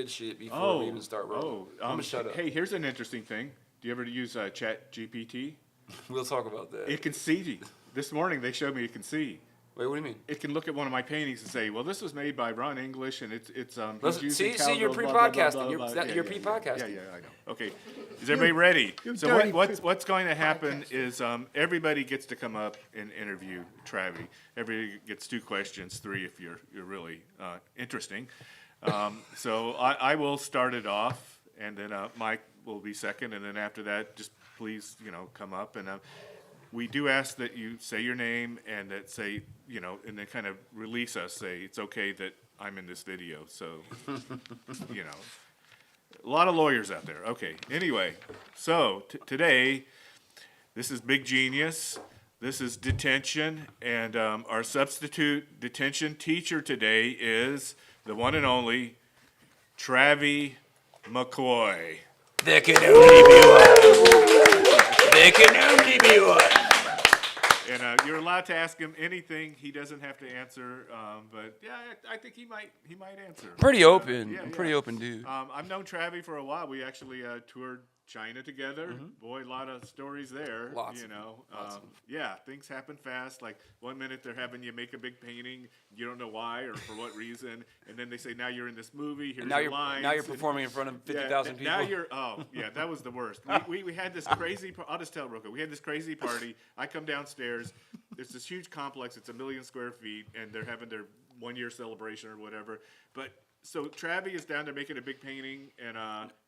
good shit before we even start rolling. I'm gonna shut up. Hey, here's an interesting thing. Do you ever use Chat GPT? We'll talk about that. It can see. This morning they showed me it can see. Wait, what do you mean? It can look at one of my paintings and say, "Well, this was made by Ron English, and it's see, you're pre-podcasting. You're pre-podcasting. Yeah, I know. Okay, is everybody ready? So what's going to happen is everybody gets to come up and interview Travie. Everybody gets 2 questions, 3 if you're really interesting. So I will start it off, and then Mike will be second, and then after that, just please come up and. We do ask that you say your name and that say, and then kind of release us, say, it's okay that I'm in this video. So, a lot of lawyers out there. Okay, anyway, so today, this is Big Genius. This is detention. And our substitute detention teacher today is the one and only Travie McCoy. There can only be one. There can only be one. And you're allowed to ask him anything. He doesn't have to answer. But yeah, I think he might answer. Pretty open. I'm pretty open dude. I've known Travie for a while. We actually toured China together. Mm-hmm. Boy, a lot of stories there. Lots. Yeah, things happen fast. Like 1 minute they're having you make a big painting. You don't know why or for what reason. And then they say, now you're in this movie. Here's your lines. Now you're performing in front of 50,000 people. Now that was the worst. We had this crazy, I'll just tell real quick. We had this crazy party. I come downstairs. There's this huge complex. It's 1 million square feet. And they're having their 1-year celebration or whatever. But so Travie is down there making a big painting, and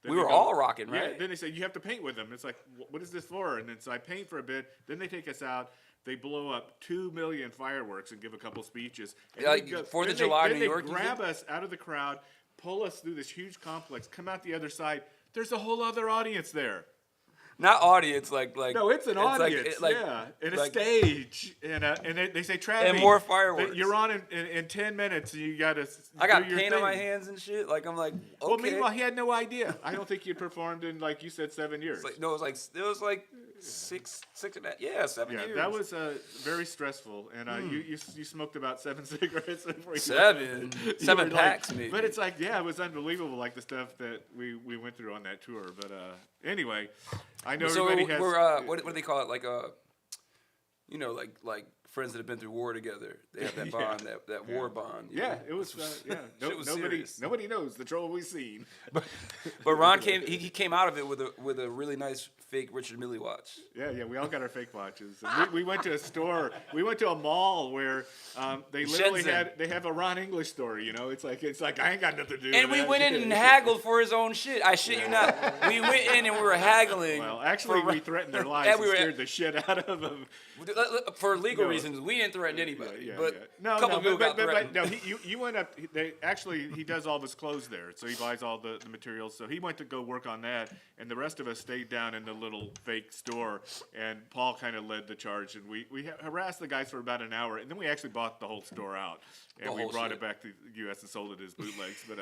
we were all rocking, right? Yeah. Then they say you have to paint with them. It's like, what is this for? And then so I paint for a bit. Then they take us out. They blow up 2 million fireworks and give a couple speeches. And like 4th of July, New York. They grab us out of the crowd, pull us through this huge complex, come out the other side. There's a whole other audience there. Not audience, like no, it's an audience, and a stage, and they say, Travie, and more fireworks. You're on in 10 minutes, and you got to. I got paint on my hands and shit. Like I'm like, okay. Well, meanwhile, he had no idea. I don't think you performed in, like you said, 7 years. It was like 6 and that. Yeah, 7 years. That was very stressful, and you smoked about 7 cigarettes before you. 7 packs, maybe. But it's like, it was unbelievable, like the stuff that we went through on that tour. But anyway. I know everybody has. What do they call it? Like like friends that have been through war together. They have that bond, that war bond. Yeah, it was. Nobody knows the trouble we've seen. But Ron he came out of it with a really nice fake Richard Mille watch. Yeah, we all got our fake watches. And we went to a store. We went to a mall where they literally they have a Ron English store. It's like I ain't got nothing to do. And we went in and haggled for his own shit. I shit you not. We went in and we were haggling. Well, actually, we threatened their lives and scared the shit out of them. For legal reasons, we didn't threaten anybody. But a couple people got threatened. No, you went up. He does all of his clothes there, so he buys all the materials. So he went to go work on that, and the rest of us stayed down in the little fake store. And Paul kind of led the charge, and we harassed the guys for about an hour, and then we actually bought the whole store out, and we brought it back to the U.S. and sold it as bootlegs. But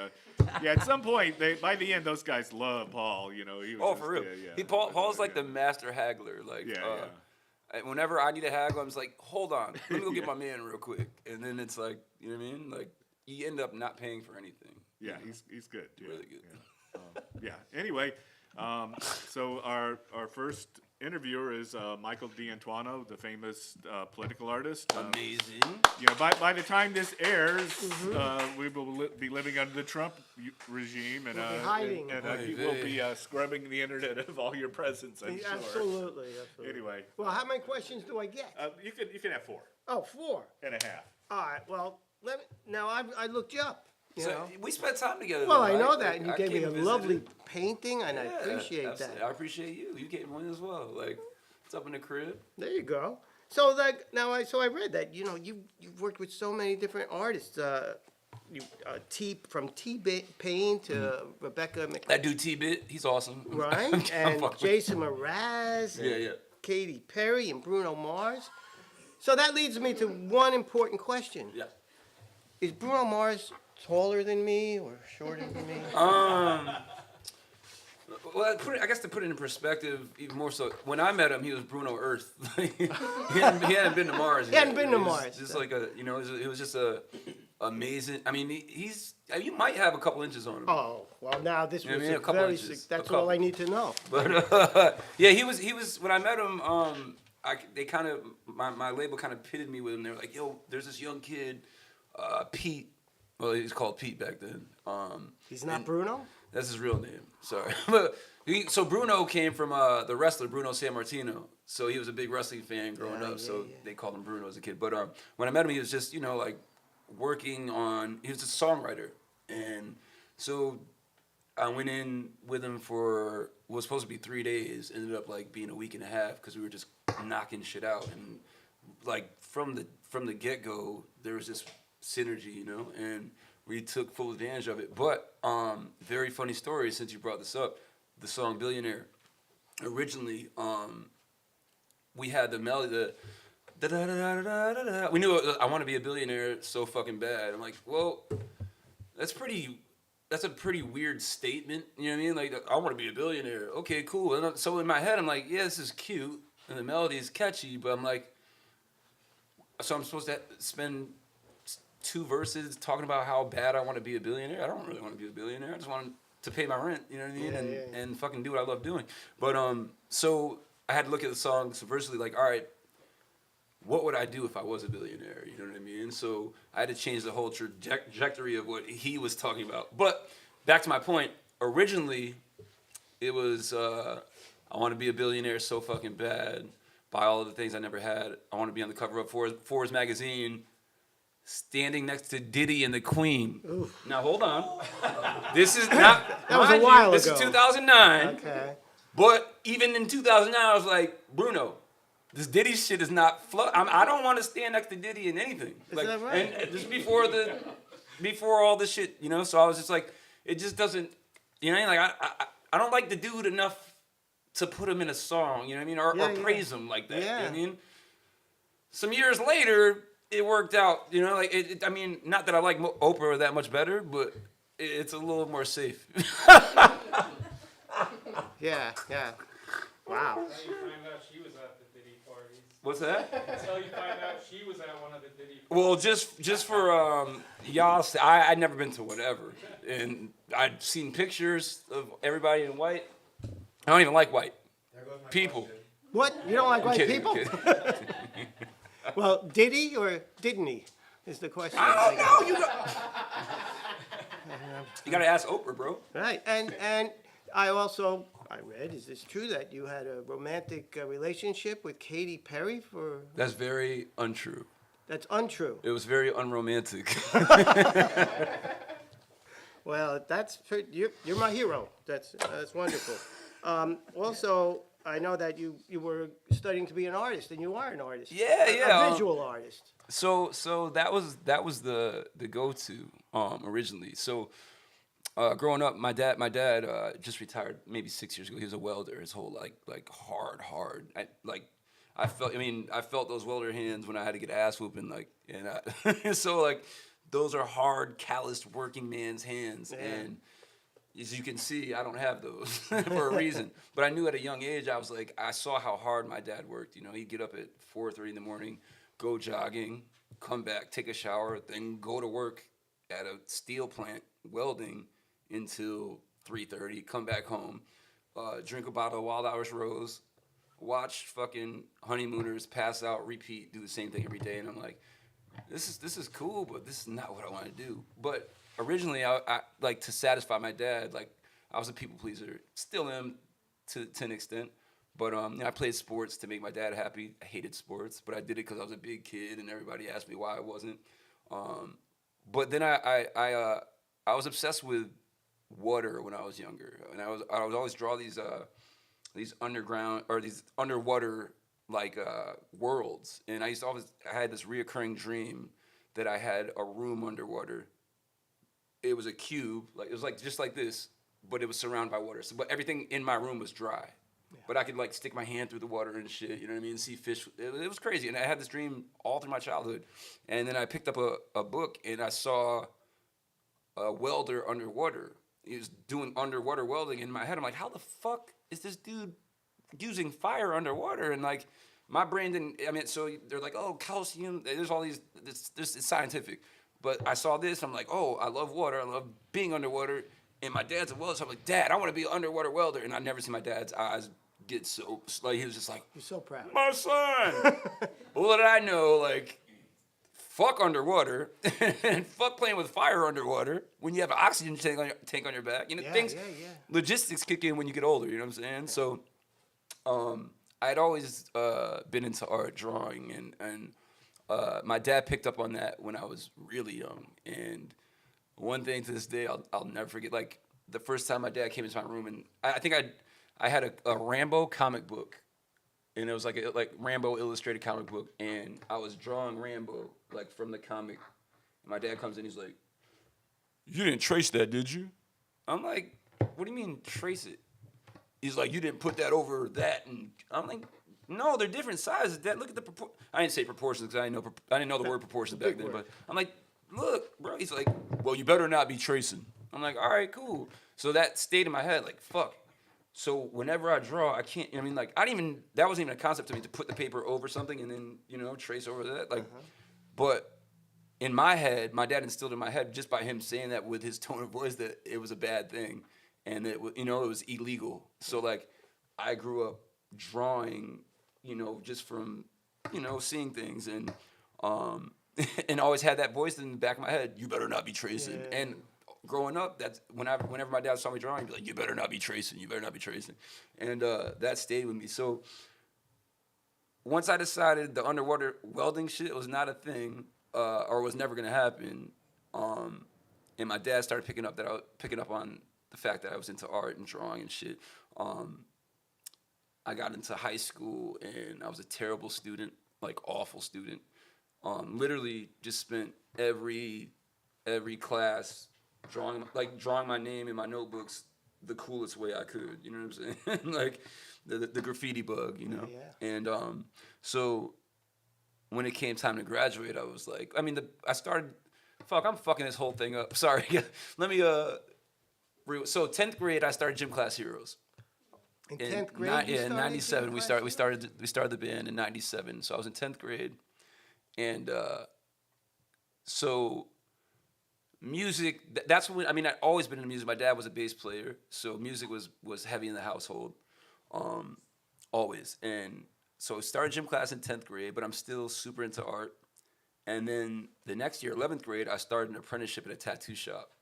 at some point, by the end, those guys love Paul. He was for real. Paul's like the master haggler. Like whenever I need a haggle, I'm just like, hold on, let me go get my man real quick, and then it's like, you know what I mean? Like you end up not paying for anything. Yeah, he's good. Really good. Anyway, so our first interviewer is Michael D'Antuono, the famous political artist. Amazing. By the time this airs, we will be living under the Trump regime, and we'll be hiding. And we'll be scrubbing the internet of all your presence. I'm sure. Absolutely. Anyway. Well, how many questions do I get? You can have 4. Oh, 4 and a half. All right. Well, I looked you up. We spent time together. Well, I know that, and you gave me a lovely painting, and I appreciate that. I appreciate you. You gave me one as well. Like, it's up in the crib. There you go. So I read that you've worked with so many different artists. From T-Pain to Rebecca McCoy. That dude T-Bit, he's awesome. Right, and Jason Mraz. And Katy Perry and Bruno Mars. So that leads me to one important question. Yeah. Is Bruno Mars taller than me or shorter than me? Well, I guess to put it in perspective, even more so, when I met him, he was Bruno Earth. he hadn't been to Mars. He hadn't been to Mars. Just like it was just a amazing. I mean, you might have a couple inches on him. Oh, well, now this was a couple very inches, that's all I need to know. But yeah, he was when I met him. They kind of my label kind of pitted me with him. They were like, "Yo, there's this young kid, Pete. Well, he's called Pete back then. He's not Bruno? That's his real name. Sorry, so Bruno came from the wrestler Bruno Sammartino. So he was a big wrestling fan growing up. So they called him Bruno as a kid. But when I met him, he was just like working on. He was a songwriter, and so I went in with him for what was supposed to be 3 days. Ended up like being a week and a half because we were just knocking shit out, and like from the get go, there was this synergy, and we took full advantage of it. But very funny story since you brought this up. The song "Billionaire." Originally, we had the melody, the da da da da da da. We knew I want to be a billionaire so fucking bad. I'm like, well, that's a pretty weird statement. You know what I mean? Like, I want to be a billionaire. Okay, cool. And so in my head, I'm like, yeah, this is cute, and the melody is catchy. But I'm like, so I'm supposed to spend 2 verses talking about how bad I want to be a billionaire. I don't really want to be a billionaire. I just want to pay my rent, you know what I mean, and fucking do what I love doing. But so I had to look at the song subversively, like, all right, what would I do if I was a billionaire? You know what I mean? So I had to change the whole trajectory of what he was talking about. But back to my point, originally it was I want to be a billionaire so fucking bad. Buy all of the things I never had. I want to be on the cover of Forbes magazine, standing next to Diddy and the Queen. Ooh. Now hold on. This is not. That was a while ago. This is 2009. Okay. But even in 2009, I was like, Bruno, this Diddy shit is not. I don't want to stand next to Diddy in anything. Is like, that right? And just before all this shit, So I was just like, it just doesn't. You know what I mean? Like I don't like the dude enough to put him in a song. You know what I mean? Or praise him like that. Yeah. You know what I mean? Some years later, it worked out. Like I mean, not that I like Oprah that much better, but it's a little more safe. Yeah. Wow. Until you find out she was at the Diddy parties. What's that? Until you find out she was at one of the Diddy parties. Well, just for y'all, I'd never been to whatever, and I'd seen pictures of everybody in white. I don't even like white people. What? You don't like I'm white kidding, people? I'm kidding. Well, did he or didn't he? Is the question. I don't know. You gotta ask Oprah, bro. Right, and I read, is this true, that you had a romantic relationship with Katy Perry for... That's very untrue. That's untrue. It was very unromantic. Well, you're my hero. That's wonderful. Also, I know that you were studying to be an artist, and you are an artist. Yeah. A visual artist. So that was the go-to originally. So growing up, my dad just retired maybe 6 years ago. He was a welder his whole like hard. I felt those welder hands when I had to get ass whooping and so like those are hard, calloused working man's hands, and as you can see, I don't have those for a reason. But I knew at a young age, I saw how hard my dad worked. He'd get up at 4:30 in the morning, go jogging, come back, take a shower, then go to work at a steel plant welding until 3:30, come back home, drink a bottle of Wild Irish Rose, watch fucking Honeymooners, pass out, repeat, do the same thing every day. And I'm like, this is cool, but this is not what I want to do. But originally, I like to satisfy my dad. Like, I was a people pleaser, still am to an extent. But I played sports to make my dad happy. I hated sports, but I did it because I was a big kid, and everybody asked me why I wasn't. But then I was obsessed with water when I was younger, and I was always draw these underground or these underwater worlds. And I had this reoccurring dream that I had a room underwater. It was a cube, it was just like this, but it was surrounded by water. So, but everything in my room was dry. Yeah. But I could stick my hand through the water and shit, you know what I mean? See fish. It was crazy. And I had this dream all through my childhood. And then I picked up a book and I saw a welder underwater. He was doing underwater welding. In my head, I'm like, how the fuck is this dude using fire underwater? And my brain didn't. So they're like, oh, calcium. There's all these. It's scientific. But I saw this. I'm like, oh, I love water. I love being underwater. And my dad's a welder, so I'm like, Dad, I want to be an underwater welder. And I never see my dad's eyes get so like he was just like, You're so proud. my son. Little did I know, like, fuck underwater and fuck playing with fire underwater when you have an oxygen tank on your back. You know, things, logistics kick in when you get older. You know what I'm saying? So, I'd always been into art, drawing, and my dad picked up on that when I was really young. And one thing to this day, I'll never forget. Like the first time my dad came into my room, and I think I had a Rambo comic book, and it was like Rambo illustrated comic book, and I was drawing Rambo like from the comic. And my dad comes in, he's like, "You didn't trace that, did you?" I'm like, "What do you mean trace it?" He's like, "You didn't put that over that," and I'm like, "No, they're different sizes. Dad, look at the I didn't say proportions because I didn't know the word proportions back then. But I'm like, "Look, bro." He's like, "Well, you better not be tracing." I'm like, "All right, cool." So that stayed in my head, like, fuck. So whenever I draw, I can't. I mean, like, that wasn't even a concept to me to put the paper over something and then trace over that. Like, but in my head, my dad instilled in my head just by him saying that with his tone of voice that it was a bad thing, and that it was illegal. So like, I grew up drawing, just from, seeing things and and always had that voice in the back of my head. You better not be tracing. Yeah. And growing up, that's whenever my dad saw me drawing, he'd be like, "You better not be tracing. You better not be tracing," and that stayed with me. So once I decided the underwater welding shit was not a thing, or was never gonna happen, and my dad started picking up on the fact that I was into art and drawing and shit. I got into high school and I was a terrible student, like awful student. Literally just spent every class drawing my name in my notebooks the coolest way I could. You know what I'm saying? Like the graffiti bug, Yeah. And so when it came time to graduate, I was like, I'm fucking this whole thing up. Sorry. Let me so 10th grade I started Gym Class Heroes. In 10th grade, in 97 we started the band in 97. So I was in 10th grade, and so music. That's when I'd always been into music. My dad was a bass player, so music was heavy in the household, always. And so I started gym class in 10th grade, but I'm still super into art. And then the next year, 11th grade, I started an apprenticeship at a tattoo shop.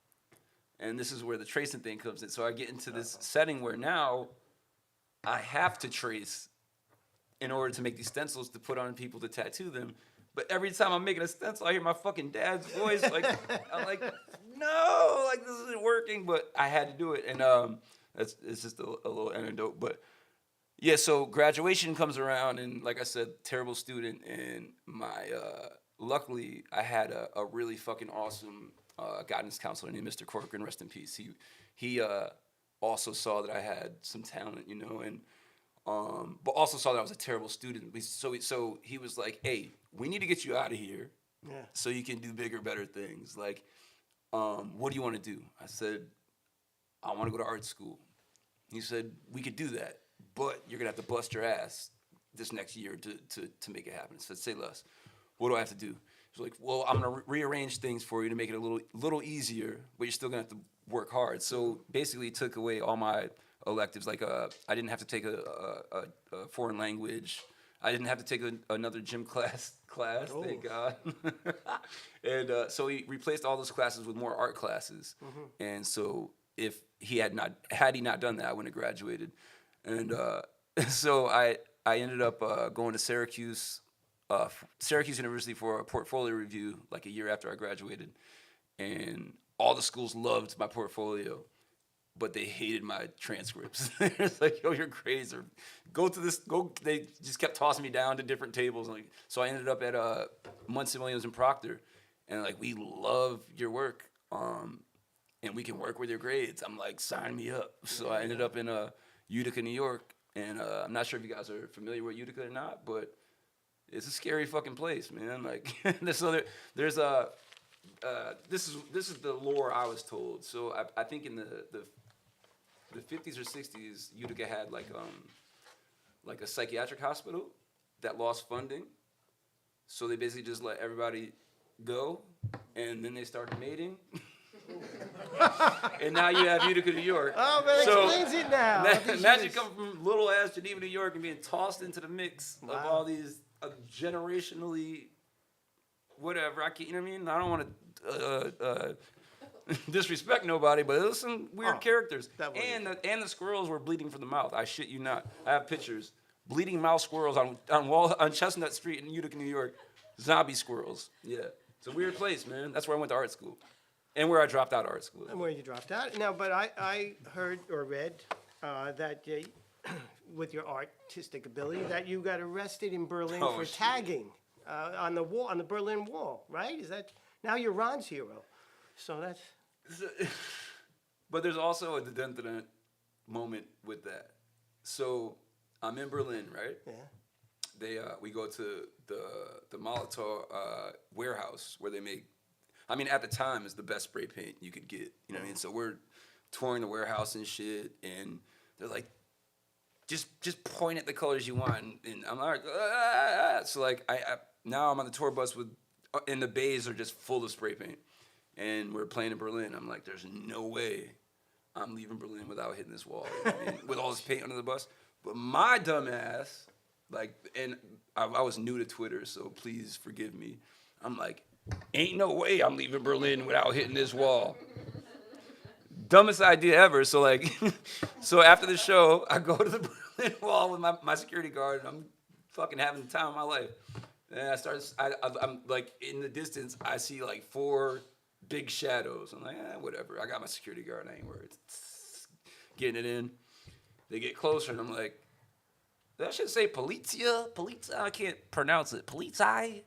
And this is where the tracing thing comes in. So I get into this setting where now I have to trace in order to make these stencils to put on people to tattoo them. But every time I'm making a stencil, I hear my fucking dad's voice. Like, I'm like, no, like this isn't working. But I had to do it. And it's just a little anecdote. But yeah, so graduation comes around, and like I said, terrible student. And luckily, I had a really fucking awesome guidance counselor named Mr. Corcoran, rest in peace. He also saw that I had some talent, and but also saw that I was a terrible student. So he was like, "Hey, we need to get you out of here, so you can do bigger, better things. Like, what do you want to do?" I said, "I want to go to art school." He said, "We could do that, but you're gonna have to bust your ass this next year to make it happen." I said, "Say less. What do I have to do?" He's like, "Well, I'm gonna rearrange things for you to make it a little easier, but you're still gonna have to work hard." So basically, he took away all my electives. Like, I didn't have to take a foreign language. I didn't have to take another gym class. Oh. Thank God. And so he replaced all those classes with more art classes. Mm-hmm. And so if he had he not done that, I wouldn't have graduated. And so I ended up going to Syracuse University for a portfolio review like a year after I graduated. And all the schools loved my portfolio, but they hated my transcripts. It's like, "Yo, your grades are They just kept tossing me down to different tables. Like, so I ended up at Munson Williams and Proctor, and like, "We love your work, and we can work with your grades." I'm like, "Sign me up." So I ended up in Utica, New York, and I'm not sure if you guys are familiar with Utica or not, but it's a scary fucking place, man. Like, this is the lore I was told. So I think in the 50s or 60s, Utica had like a psychiatric hospital that lost funding. So they basically just let everybody go, and then they started mating. And now you have Utica, New York. Oh, but So, explains it now. All these Imagine years. coming from little ass Geneva, New York, and being tossed into the mix of all these generationally, whatever. I can't, you know what I mean? I don't want to disrespect nobody, but there's some weird characters. And the squirrels were bleeding from the mouth. I shit you not. I have pictures. Bleeding mouth squirrels on Chestnut Street in Utica, New York. Zombie squirrels. Yeah, it's a weird place, man. That's where I went to art school, and where I dropped out of art school. And where you dropped out. No, but I heard or read that with your artistic ability that you got arrested in Berlin Oh, for shit. tagging on the wall, on the Berlin Wall, right? Is that now you're Ron's hero? So that's But there's also a dent moment with that. So I'm in Berlin, right? yeah. We go to the Molotov warehouse where they make. I mean, at the time, it's the best spray paint you could get. You know what I mean? So we're touring the warehouse and shit, and they're like, just point at the colors you want, and I'm like, so like I now I'm on the tour bus and the bays are just full of spray paint, and we're playing in Berlin. I'm like, there's no way I'm leaving Berlin without hitting this wall, you know what I mean? With all this paint under the bus. But my dumb ass, like, and I was new to Twitter, so please forgive me. I'm like, ain't no way I'm leaving Berlin without hitting this wall. Dumbest idea ever. So like, so after the show, I go to the Berlin Wall with my security guard, and I'm fucking having the time of my life. And I'm like, in the distance, I see like 4 big shadows. I'm like, whatever. I got my security guard. I ain't worried. Getting it in. They get closer, and I'm like, that should say Polizia. I can't pronounce it. Polizei.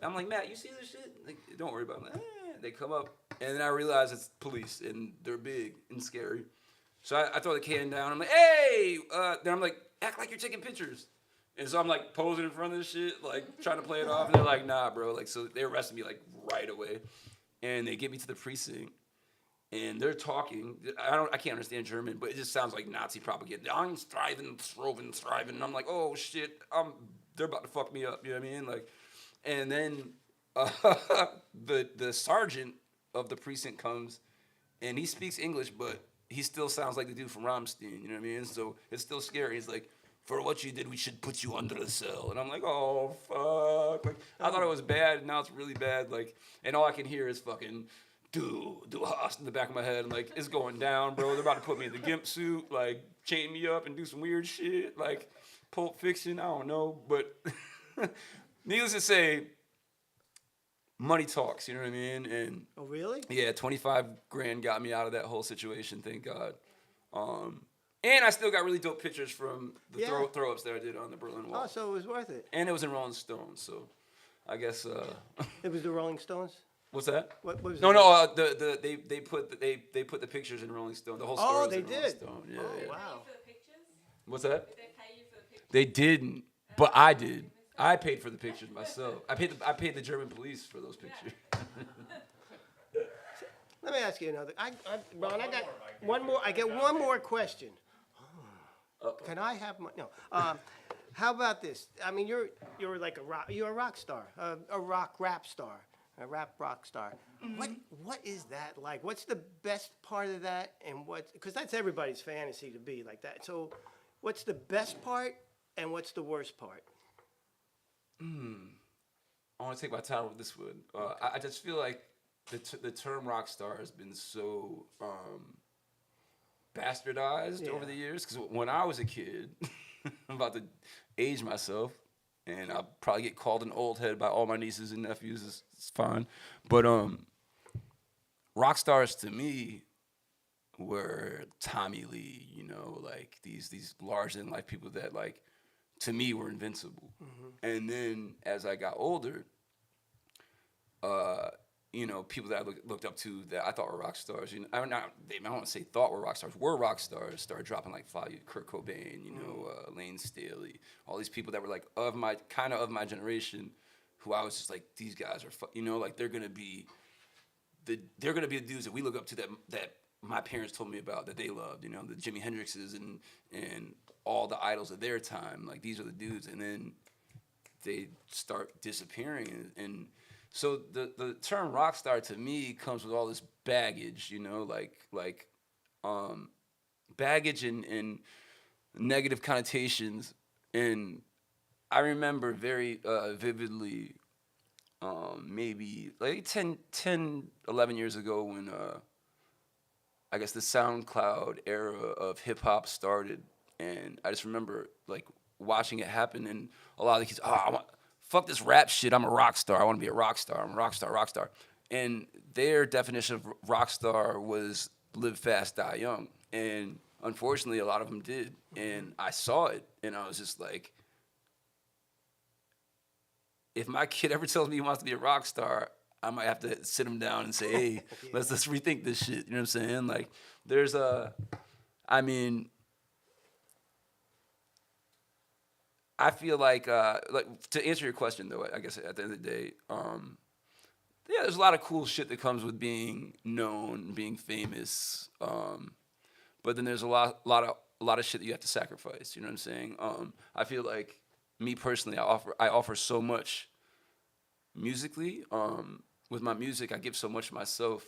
I'm like, Matt, you see this shit? Like, don't worry about it. They come up, and then I realize it's police, and they're big and scary. So I throw the can down. I'm like, hey! Then I'm like, act like you're taking pictures. And so I'm like posing in front of this shit, like trying to play it off. And they're like, nah, bro. Like, so they arrested me like right away, and they get me to the precinct. And they're talking. I can't understand German, but it just sounds like Nazi propaganda. I'm striving. And I'm like, oh shit, they're about to fuck me up. You know what I mean? Like, and then the sergeant of the precinct comes, and he speaks English, but he still sounds like the dude from Rammstein. You know what I mean? So it's still scary. He's like, for what you did, we should put you under the cell. And I'm like, oh fuck. Like, I thought it was bad, and now it's really bad. Like, and all I can hear is fucking. Do a in the back of my head, and like it's going down, bro. They're about to put me in the gimp suit, like chain me up and do some weird shit, like Pulp Fiction. I don't know, but needless to say, money talks. You know what I mean? And Oh, really? yeah, 25 grand got me out of that whole situation. Thank God. And I still got really dope pictures from the throw ups that I did on the Berlin Wall. Oh, so it was worth it. And it was in Rolling Stone, so I guess. It was the Rolling Stones. What's that? What was No, it? they put the pictures in Rolling Stone. The whole story was they in Rolling did. Stone. Yeah, Oh, yeah. wow. What's that? Did they pay you for the pictures? They didn't, but I did. I paid for the pictures myself. I paid the German police for those pictures. Let me ask you another. Ron, I got one more. I get one more question. Can I have my no? How about this? I mean, you're like you're a rock star, a rap star, a rock star. Mm-hmm. What is that like? What's the best part of that, and because that's everybody's fantasy to be like that. So, what's the best part, and what's the worst part? I want to take my time with this one. I just feel like the term rock star has been so bastardized over the years. Because when I was a kid, I'm about to age myself, and I'll probably get called an old head by all my nieces and nephews. It's fine, but rock stars to me were Tommy Lee. You know, like these larger than life people that like to me were invincible. Mm-hmm. And then as I got older, you know, people that I looked up to that I thought were rock stars. You know, I don't want to say thought were rock stars. Were rock stars. Started dropping like Kurt Cobain, you know, Lane Staley, all these people that were like of my generation, who I was just like, these guys are, you know, like they're gonna be the dudes that we look up to that my parents told me about that they loved. You know, the Jimi Hendrixes and all the idols of their time. Like these are the dudes, and then they start disappearing and So the term rock star to me comes with all this baggage, you know, baggage and negative connotations. And I remember very vividly, maybe like 11 years ago when I guess the SoundCloud era of hip hop started, and I just remember like watching it happen, and a lot of the kids, fuck this rap shit, I'm a rock star, I want to be a rock star, I'm a rock star, rock star. And their definition of rock star was live fast, die young. And unfortunately, a lot of them did, and I saw it, and I was just like, if my kid ever tells me he wants to be a rock star, I might have to sit him down and say, hey, let's rethink this shit. You know what I'm saying? Like, there's I feel like to answer your question though, I guess at the end of the day, yeah, there's a lot of cool shit that comes with being known, being famous. But then there's a lot of shit that you have to sacrifice. You know what I'm saying? I feel like me personally, I offer so much musically. With my music, I give so much of myself,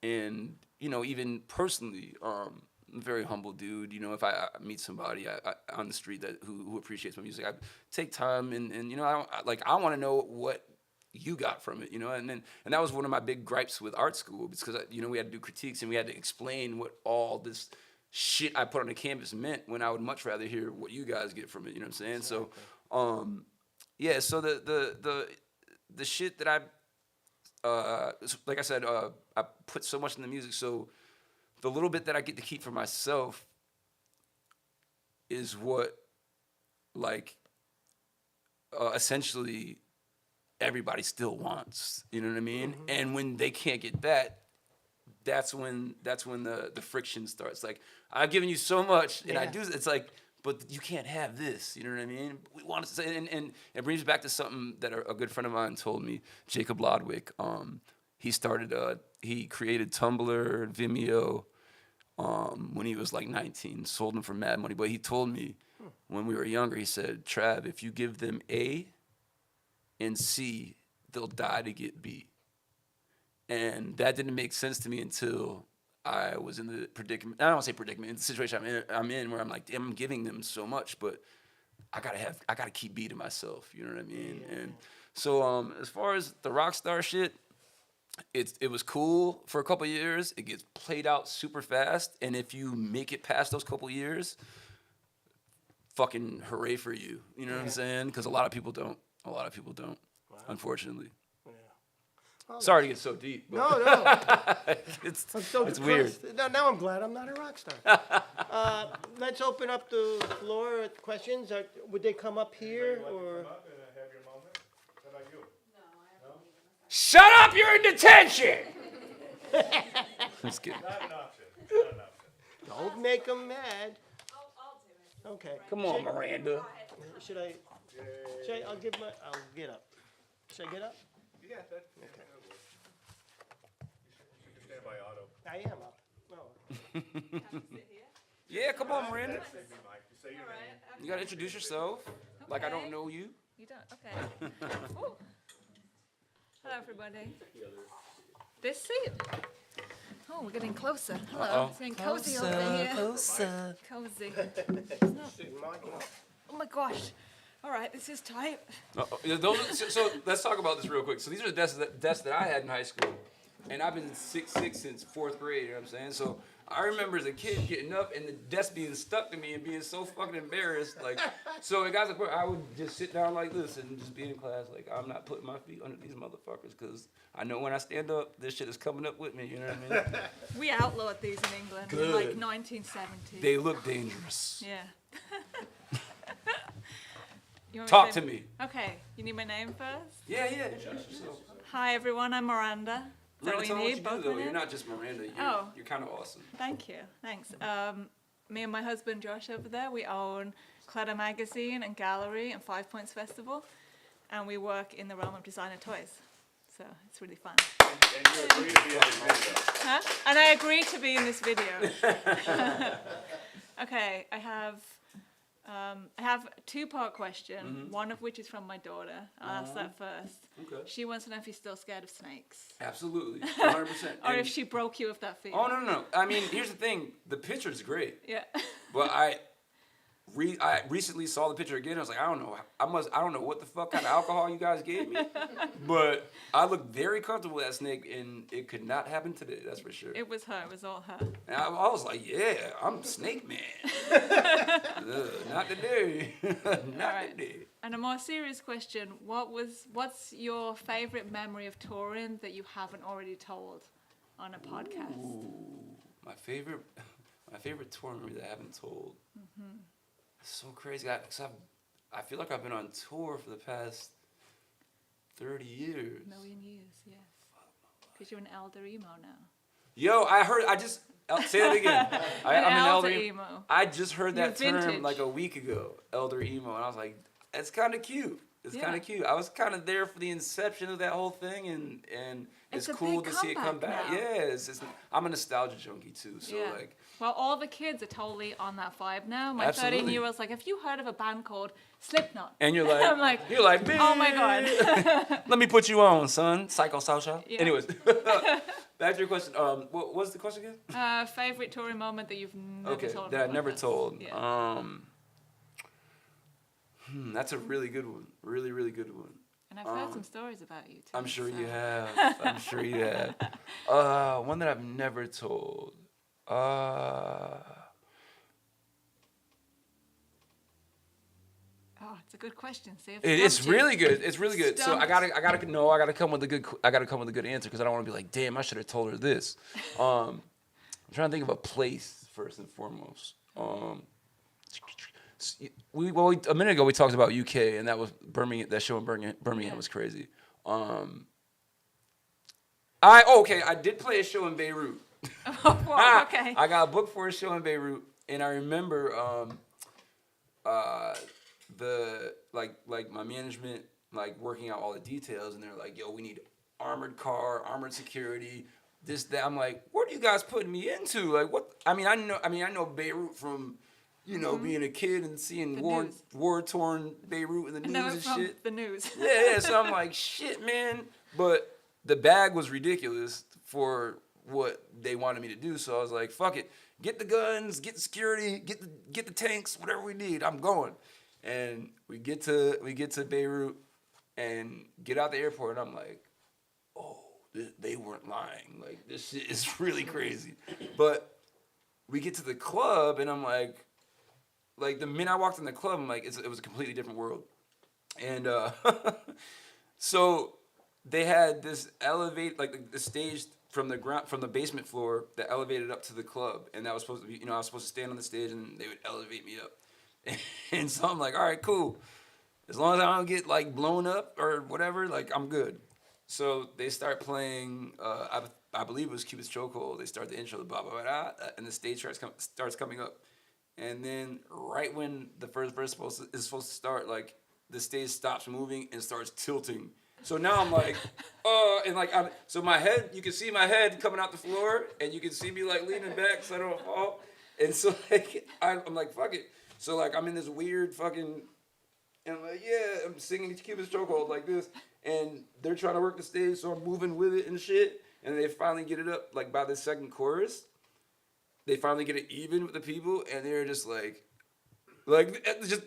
and you know, even personally, I'm a very humble dude. You know, if I meet somebody on the street who appreciates my music, I take time and you know, I want to know what you got from it, you know, and that was one of my big gripes with art school, because you know, we had to do critiques and we had to explain what all this shit I put on the canvas meant, when I would much rather hear what you guys get from it. You know what I'm saying? Exactly. So, yeah. So the shit that like I said, I put so much in the music. So the little bit that I get to keep for myself is what, like, essentially everybody still wants. You know what I mean? Mm-hmm. And when they can't get that, that's when the friction starts. Like, I've given you so much, and I do. It's like, but you can't have this. You know what I mean? We want to say, and it brings me back to something that a good friend of mine told me, Jacob Lodwick. He created Tumblr, Vimeo, when he was like 19, sold them for mad money. But he told me when we were younger, he said, Trav, if you give them A and C, they'll die to get B. And that didn't make sense to me until I was in the predicament. I don't want to say predicament. In the situation I'm in, where I'm like, damn, I'm giving them so much, but I gotta keep B to myself. You know what I mean? Yeah. And so, as far as the rock star shit, it was cool for a couple of years. It gets played out super fast, and if you make it past those couple of years, fucking hooray for you. You know what I'm saying? Because a lot of people don't. Wow. Unfortunately. Oh, sorry to get so deep. But no. it's weird. Now I'm glad I'm not a rock star. Let's open up the floor at questions. Would they come up here or? Come up and have your moment. How about you? No. Shut up! You're in detention. Let's get. Not an option. Don't make them mad. I'll do it. Okay. Come on, Miranda. Should I? I'll get up. Should I get up? Yeah, that's okay. You should stand by Otto. I am up. Oh. Sit here. Yeah, come on, Miranda. That's maybe Mike. You say your name. You gotta introduce yourself, like I don't know you. You don't? Okay. Ooh. Hello, everybody. This seat. Oh, we're getting closer. Hello. Uh-oh. It's getting cozy over here. Closer. Cozy. Oh my gosh. All right, this is tight. So let's talk about this real quick. So these are the desks that I had in high school, and I've been 6'6" since 4th grade. You know what I'm saying? So I remember as a kid getting up and the desk being stuck to me and being so fucking embarrassed. Like, so it got to the point I would just sit down like this and just be in class like, I'm not putting my feet under these motherfuckers, because I know when I stand up, this shit is coming up with me. You know what I mean? We outlawed these in England in like 1970. They look dangerous. Yeah. Talk to me. Okay, you need my name first? Yeah. Introduce yourself. Hi everyone, I'm Miranda. Miranda, tell me what you do, though. You're not just Miranda. You're kind of awesome. Thank you. Thanks. Me and my husband Josh over there, we own Clutter Magazine and Gallery and 5 Points Festival, and we work in the realm of designer toys. So it's really fun. And you agree to be in this video. Huh? And I agree to be in this video. Okay, I have I have a two-part question, one of which is from my daughter. I'll ask that first. Okay. She wants to know if you're still scared of snakes. Absolutely, 100%. Or if she broke you of that fear. Oh no. I mean, here's the thing: the picture's great, Yeah. but I recently saw the picture again. I was like, I don't know. I don't know what the fuck kind of alcohol you guys gave me, but I looked very comfortable with that snake, and it could not happen today. That's for sure. It was her. It was all her. And I was like, yeah, I'm Snake Man. Not today. Not today. And a more serious question: what's your favorite memory of touring that you haven't already told on a podcast? Ooh, my favorite tour memory that I haven't told. It's so crazy. I feel like I've been on tour for the past 30 years. Million years, yes. Because you're an elder emo now. Yo, say that again. I'm an elder emo. I just heard that You're term vintage. like a week ago, elder emo, and I was like, it's kind of cute. It's Yeah. kind of cute. I was kind of there for the inception of that whole thing, and it's It's a cool big to see it come comeback back. now. Yeah, I'm a nostalgia junkie too, so Yeah. like, Well, all the kids are totally on that vibe now. My Absolutely. 13-year-old's like, have you heard of a band called Slipknot? and you're like, I'm like, oh my God. Let me put you on, son. Psycho Sasha. Yeah. Anyways, back to your question. What was the question again? Favorite touring moment that you've never Okay, told? that on I a never podcast? told. Yeah. That's a really good one. Really, really good one. And I've heard some stories about you too. I'm sure you so- have. I'm sure you have. One that I've never told. Oh, it's a good question. See if It's stumped you. really good. It's really good. So I Stumped. gotta come with a good answer because I don't want to be like, damn, I should have told her this. I'm trying to think of a place first and foremost. A minute ago we talked about UK and that was Birmingham. That show in Birmingham Yeah. was crazy. I did play a show in Beirut. Oh, wow, okay. I got booked for a show in Beirut, and I remember my management working out all the details, and they're like, "Yo, we need armored car, armored security, this that." I'm like, "What are you guys putting me into? Like, what?" I know Beirut from, being a kid and seeing The news. war-torn Beirut in the No, news and from shit. the news. Yeah. So I'm like, shit, man. But the bag was ridiculous for what they wanted me to do. So I was like, fuck it. Get the guns, get the security, get the tanks, whatever we need. I'm going. And we get to Beirut and get out the airport. And I'm like, oh, they weren't lying. Like, this shit is really crazy. But we get to the club and I'm like the minute I walked in the club, I'm like, it was a completely different world. And so they had this the stage from the basement floor that elevated up to the club, and that was supposed to be, I was supposed to stand on the stage and they would elevate me up. And so I'm like, all right, cool. As long as I don't get blown up or whatever, I'm good. So they start playing, I believe it was Cupid's Chokehold. They start the intro, the blah, blah, blah, and the stage starts coming up. And then right when the first verse is supposed to start, the stage stops moving and starts tilting. So now I'm like, so my head, you can see my head coming out the floor, and you can see me leaning back so I don't fall. And so I'm like, fuck it. So I'm in this weird fucking, and I'm I'm singing Cupid's Chokehold like this, and they're trying to work the stage, so I'm moving with it and shit. And they finally get it up by the second chorus. They finally get it even with the people, and they're just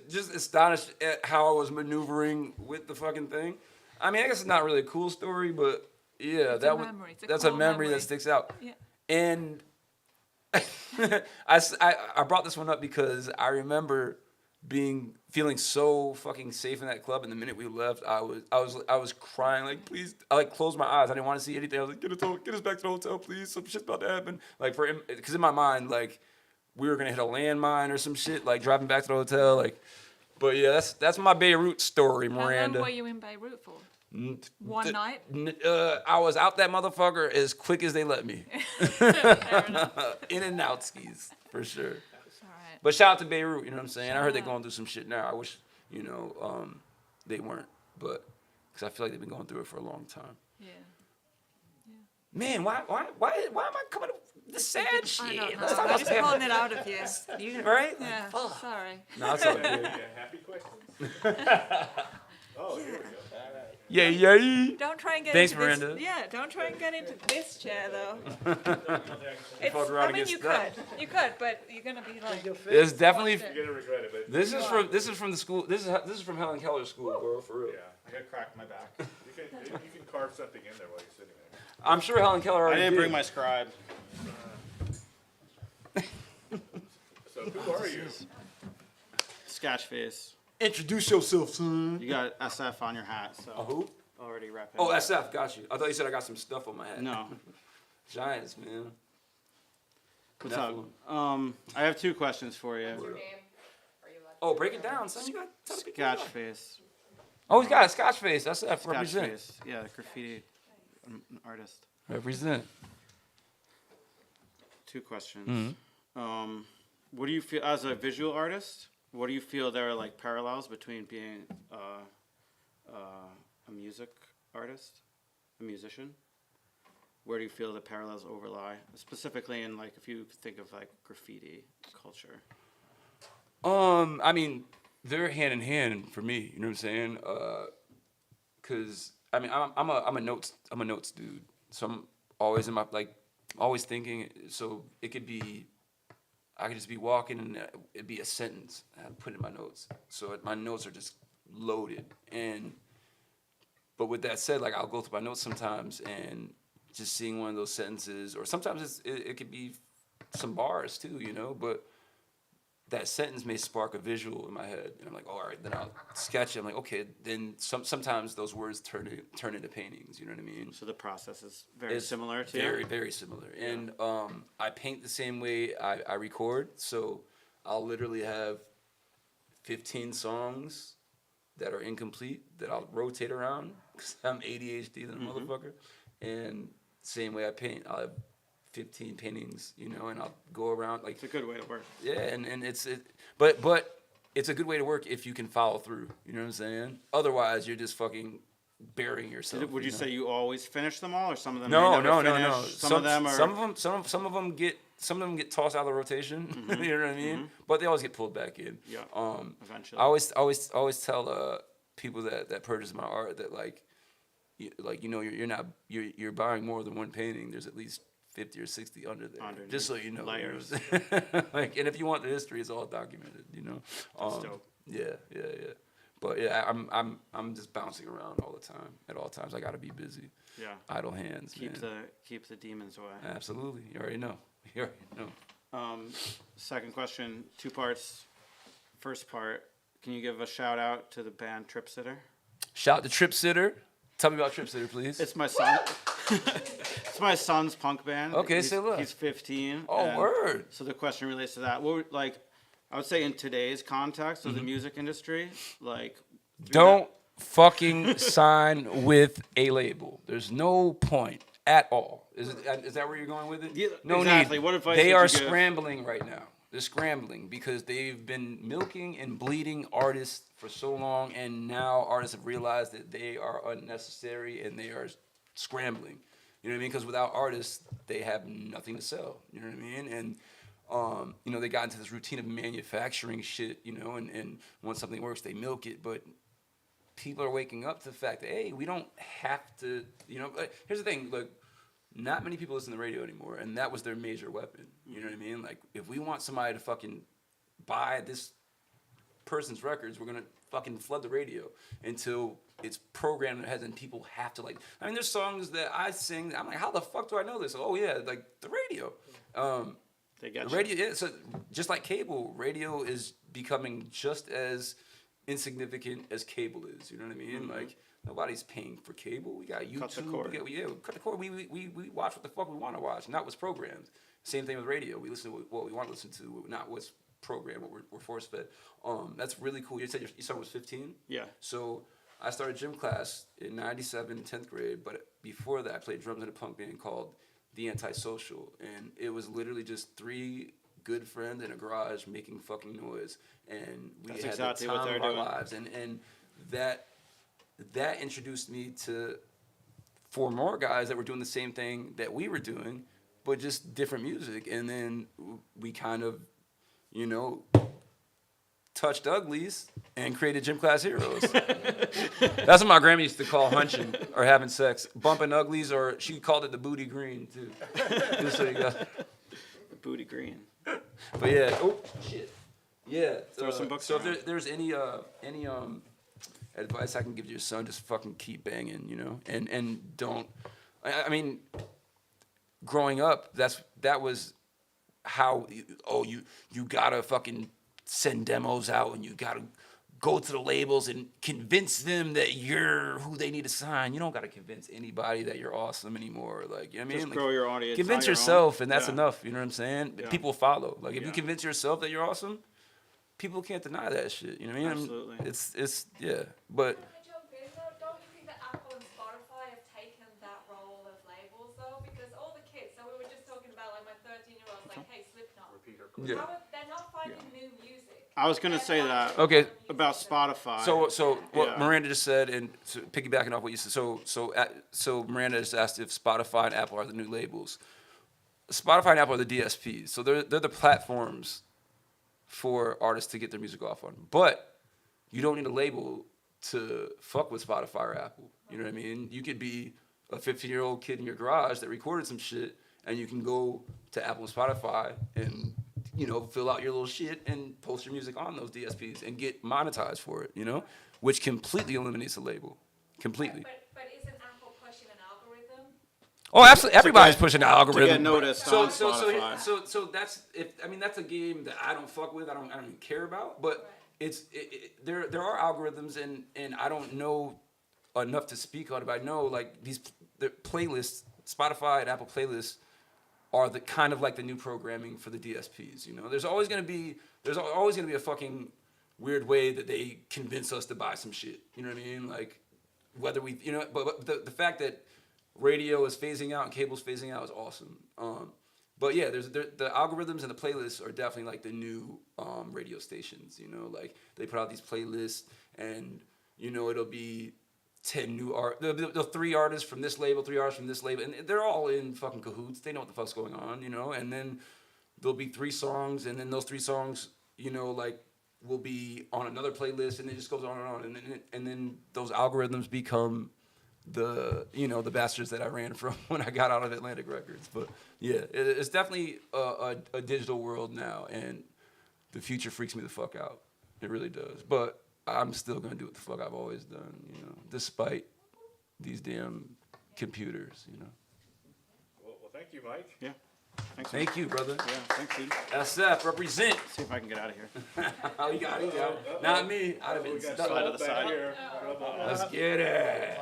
just astonished at how I was maneuvering with the fucking thing. I mean, I guess it's not really a cool story, but yeah, It's a memory. It's a that's cool a memory memory. that sticks out. Yeah. And I brought this one up because I remember feeling so fucking safe in that club, and the minute we left, I was crying please. I closed my eyes. I didn't want to see anything. I was like, get us back to the hotel, please. Some shit's about to happen. Because in my mind, we were gonna hit a landmine or some shit. Driving back to the hotel, But yeah, that's my Beirut story, Miranda. How long were you in Beirut for? One night? I was out that motherfucker as quick as they let me. Fair enough. In and out skis, for sure. All right. But shout out to Beirut, you know what I'm saying? I heard they're Shout going through some shit now. I wish, they weren't. But, because I feel like they've been going through it for a long time. Yeah. Man, why am I coming up the sad I shit. don't Let's know. talk I'm about just pulling it out of you. you, right? Yeah, sorry. No, it's all good. Yeah, happy questions? Oh, here we go. Yeah, yeah. Don't try and get Thanks, into this. Miranda. Yeah, don't try and get into this chair though. fuck around I and mean, get you stuck. could, but you're gonna be like. It's definitely. You're gonna regret it, but This is from the school. This is from Helen Keller's school, bro. For real. yeah, I got cracked my back. you can carve something in there while you're sitting there. I'm sure Helen Keller I already didn't did. bring my scribe. So who are you? Sketch face. Introduce yourself, son. You got SF on your hat, so Who? already repping. Oh, SF. Got you. I thought you said I got some stuff on my head. No. Giants, man. What's Nephilim. up? I have 2 questions for you. Oh, break it down, son. You got tell the people Sketch what. face. Oh, he's got a Scotch face. That's F. Sketch Represent. face. Yeah, graffiti artist. Represent. 2 questions. What do you feel as a visual artist? What do you feel there are like parallels between being a music artist, a musician? Where do you feel the parallels overlie, specifically in like if you think of like graffiti culture? I mean, they're hand in hand for me. You know what I'm saying? Cause I mean, I'm a notes dude. So I'm always in my always thinking. So it could be, I could just be walking and it'd be a sentence I put in my notes. So my notes are just loaded. But with that said, like I'll go through my notes sometimes and just seeing one of those sentences, or sometimes it could be some bars too, you know. But that sentence may spark a visual in my head, and I'm like, oh, all right, then I'll sketch it. I'm like, okay, then sometimes those words turn into paintings. You know what I mean? So the process is very It's similar to very, you? very similar. And I paint the same way I record. So I'll literally have 15 songs that are incomplete that I'll rotate around because I'm ADHD than a motherfucker. And same way I paint, I'll have 15 paintings, you know, and I'll go around like. It's a good way to work. Yeah, and but it's a good way to work if you can follow through. You know what I'm saying? Otherwise, you're just fucking burying yourself. Would you know? say you always finish them all, or some of them? No, may never no. finish? Some of them are. Some of them get tossed out of the rotation. You know what I mean? But they always get pulled back in. Yeah. Eventually. I always tell people that purchase my art that you're buying more than one painting. There's at least 50 or 60 under there. Underneath. Just so you know. Layers. And if you want the history, it's all documented. You know. That's dope. Yeah. But yeah, I'm just bouncing around all the time. At all times, I got to be busy. Yeah. Idle hands. Keep the demons away. Absolutely. You already know. Second question, 2 parts. First part, can you give a shout out to the band Trip Sitter? Shout to Trip Sitter. Tell me about Trip Sitter, please. It's my son. It's my son's punk band. Okay, say look. He's 15. Oh, and word. So the question relates to that. I would say in today's context of the music industry, Don't fucking sign with a label. There's no point at all. Is that where you're going with it? Yeah, no exactly. need. What advice They would are you give? scrambling right now. They're scrambling because they've been milking and bleeding artists for so long, and now artists have realized that they are unnecessary and they are scrambling. You know what I mean? Because without artists, they have nothing to sell. You know what I mean? And they got into this routine of manufacturing shit. You know, and once something works, they milk it. But people are waking up to the fact that hey, we don't have to. You know, here's the thing. Look, not many people listen to the radio anymore, and that was their major weapon. You know what I mean? Like, if we want somebody to fucking buy this person's records, we're gonna fucking flood the radio until it's programmed in their heads and people have to like. I mean, there's songs that I sing. I'm like, how the fuck do I know this? Oh yeah, like the radio. They got The radio, yeah. So just like cable, radio is becoming just as insignificant as cable is. You know what I mean? Like nobody's paying for cable. We got YouTube. Cut the cord. We cut the cord. We watch what the fuck we want to watch, not what's programmed. Same thing with radio. We listen to what we want to listen to, not what's programmed, what we're force fed. That's really cool. You said your son was 15? Yeah. So I started gym class in 97, 10th grade, but before that I played drums in a punk band called The Antisocial, and it was literally just 3 good friends in a garage making fucking noise, and we That's had exactly the what time they're of our doing. lives, and that introduced me to 4 more guys that were doing the same thing that we were doing, but just different music. And then we kind of, you know, touched uglies and created gym class heroes. That's what my grandma used to call hunching or having sex. Bumping uglies, or she called it the booty green too. Just so you got. Booty green. But yeah, oh shit. Yeah. Throw some books So if around. there's any advice I can give your son, just fucking keep banging, you know, and don't. I mean, growing up, that was how. You gotta fucking send demos out, and you gotta go to the labels and convince them that you're who they need to sign. You don't gotta convince anybody that you're awesome anymore. Like, you know what I mean? Just Like, grow your audience. convince on your yourself, own. and that's Yeah. enough. You know what I'm saying? Yeah. People follow. Like, if you Yeah. convince yourself that you're awesome, people can't deny that shit. You know what I mean? Absolutely. It's yeah, but. Can I jump in though? Don't you think that Apple and Spotify have taken that role of labels though? Because all the kids, so we were just talking about like my 13-year-old's like, hey, Slipknot. Yeah. They're not finding new music. I was gonna say that Okay. about Spotify. So what Yeah. Miranda just said, and so piggybacking off what you said. So Miranda just asked if Spotify and Apple are the new labels. Spotify and Apple are the DSPs. So they're the platforms for artists to get their music off on. But you don't need a label to fuck with Spotify or Apple. You know what I mean? You could be a 15-year-old kid in your garage that recorded some shit, and you can go to Apple and Spotify and, you know, fill out your little shit and post your music on those DSPs and get monetized for it, you know? Which completely eliminates the label. Completely. But isn't Apple pushing an algorithm? Oh, absolutely. Everybody's pushing the algorithm. get noticed on Spotify. So that's that's a game that I don't fuck with. I don't even care about. But there are algorithms, and I don't know enough to speak on it. But I know like the playlists, Spotify and Apple playlists, are the kind of like the new programming for the DSPs. You know, there's always gonna be a fucking weird way that they convince us to buy some shit. You know what I mean? Like whether we, you know, but the fact that radio is phasing out and cable's phasing out is awesome. But yeah, the algorithms and the playlists are definitely like the new radio stations. You know, like they put out these playlists, and you know it'll be 10 new the 3 artists from this label, 3 artists from this label, and they're all in fucking cahoots. They know what the fuck's going on, you know. And then there'll be 3 songs, and then those 3 songs, you know, like will be on another playlist, and it just goes on and on, and then those algorithms become the bastards that I ran from when I got out of Atlantic Records. But yeah, it's definitely a digital world now, and the future freaks me the fuck out. It really does. But I'm still gonna do what the fuck I've always done, you know, despite these damn computers, you know. Well, thank you, Mike. Yeah. Thanks. Thank you, brother. Yeah. Thanks, dude. SF, represent. See if I can get out of here. Oh, you got it. Not me. I'd have been We got stuck. Slide to the back side. here. Let's get it.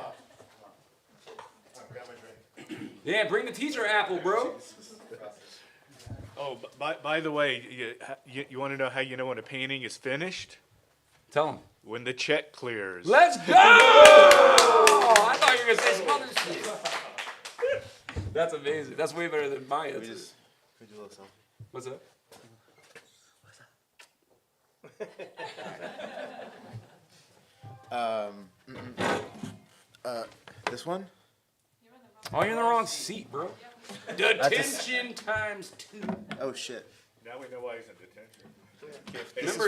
Yeah, bring the teacher apple, bro. Oh, by the way, you want to know how you know when a painting is finished? Tell him. When the check clears. Let's go! I thought you were gonna say some other shit. That's amazing. That's way better than my answer. Could you do a little something? What's up? This one? Oh, you're in the wrong seat, bro. Detention times 2. Oh shit. Now we know why he's in detention.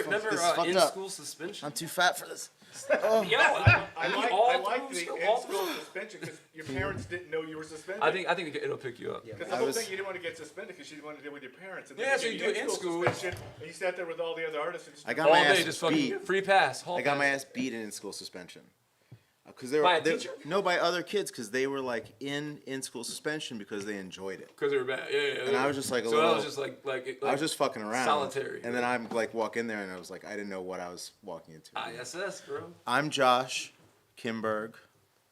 Remember this is fucked in up. school suspension? I'm too fat for this. Yo, I all like through the school, in-school suspension because your parents didn't know you were suspended. I think it'll pick you up. Because the whole thing, you didn't want to get suspended because you didn't want to deal with your parents. And then Yeah, they so you gave do in-school. suspension, and you sat there with all the other artists. And just I got All my day, ass just fucking beat. free pass. Hall I got my pass. ass beat in school suspension. Because they were By a teacher? No, by other kids, because they were like in school suspension because they enjoyed it. Because they were bad. Yeah. And I was just like so a little. I was just like I was just fucking around. solitary. And then I'm like walk in there and I was like I didn't know what I was walking into. ISS, bro. I'm Josh Kimberg.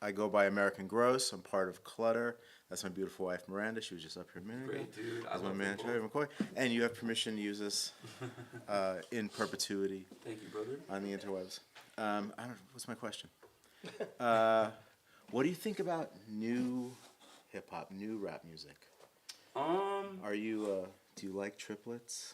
I go by American Gross. I'm part of Clutter. That's my beautiful wife Miranda. She was just up here a minute ago. Great dude. I That's my love man them Travie McCoy. And you have permission to use this in perpetuity Thank you, brother. on the interwebs. I don't know. What's my question? What do you think about new hip hop, new rap music? Are you do you like triplets?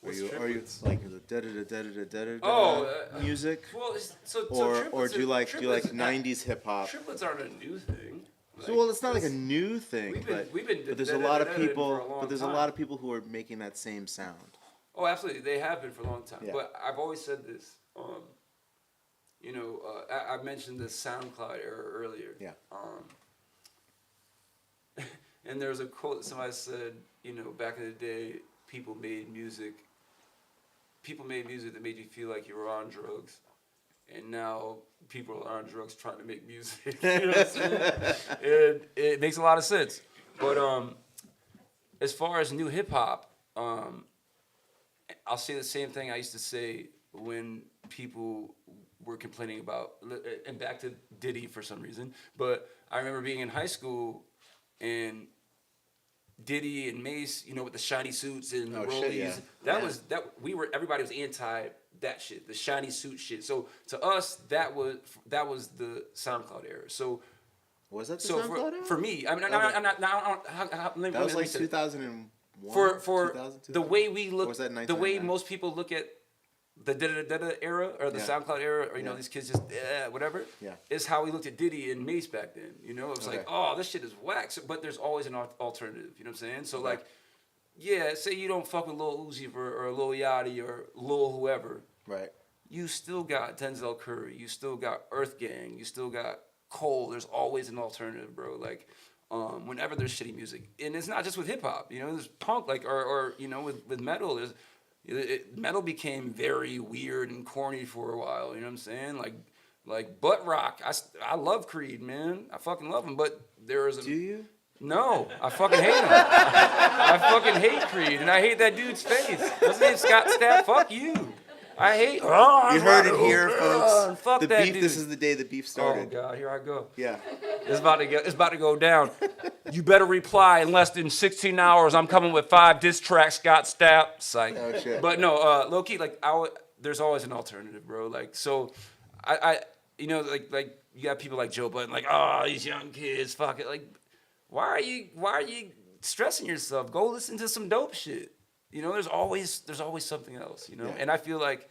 What's Are you triplets? like the da da da da da da Oh, da music? Well, so Or triplets do you like triplets- '90s hip hop? Triplets aren't a new thing. So well, it's not like a new thing, we've been but there's a lot of for a people. long But there's a time. lot of people who are making that same sound. Oh, absolutely, they have been for a long time. Yeah. But I've always said this. I mentioned the SoundCloud era earlier. Yeah. And there's a quote that somebody said. Back in the day, people made music that made you feel like you were on drugs, and now people are on drugs trying to make music. You know what I'm saying? And it makes a lot of sense. But as far as new hip hop, I'll say the same thing I used to say when people were complaining about, and back to Diddy for some reason. But I remember being in high school and Diddy and Mace, with the shiny suits and the rollies. Yeah. Everybody was anti that shit, the shiny suit shit. So to us, that was the SoundCloud era. So Was that the so SoundCloud era? for me, I mean, Okay. I'm not. Let me That was let me like say- 2001. for 2000, the way we Or look, was that the way 1999? most people look at the da era or the Yeah. SoundCloud era, or Yeah. these kids just whatever. Yeah. Is how we looked at Diddy and Mace back then. It was Okay. like, oh, this shit is whack. But there's always an alternative. You know what I'm saying? So Okay. like, yeah, say you don't fuck with Lil Uzi or Lil Yachty or Lil whoever. Right. You still got Denzel Curry. You still got Earth Gang. You still got Cole. There's always an alternative, bro. Like, whenever there's shitty music, and it's not just with hip hop. There's punk, like, or with metal. Metal became very weird and corny for a while. You know what I'm saying? Like butt rock. I love Creed, man. I fucking love him. But there is a Do you? no. I fucking hate him. I fucking hate Creed, and I hate that dude's face. What's his name? Scott Stapp. Fuck you. I hate. You heard it here, folks. Fuck The that beef. dude. This is the day the beef Oh started. God, here I go. Yeah. It's about to go down. You better reply in less than 16 hours. I'm coming with 5 diss tracks, Scott Stapp. Psych. Oh shit. But no, low key, like there's always an alternative, bro. Like so, like you got people like Joe Budden, like, oh, these young kids, fuck it. Like, why are you stressing yourself? Go listen to some dope shit. There's always something else. Yeah. And I feel like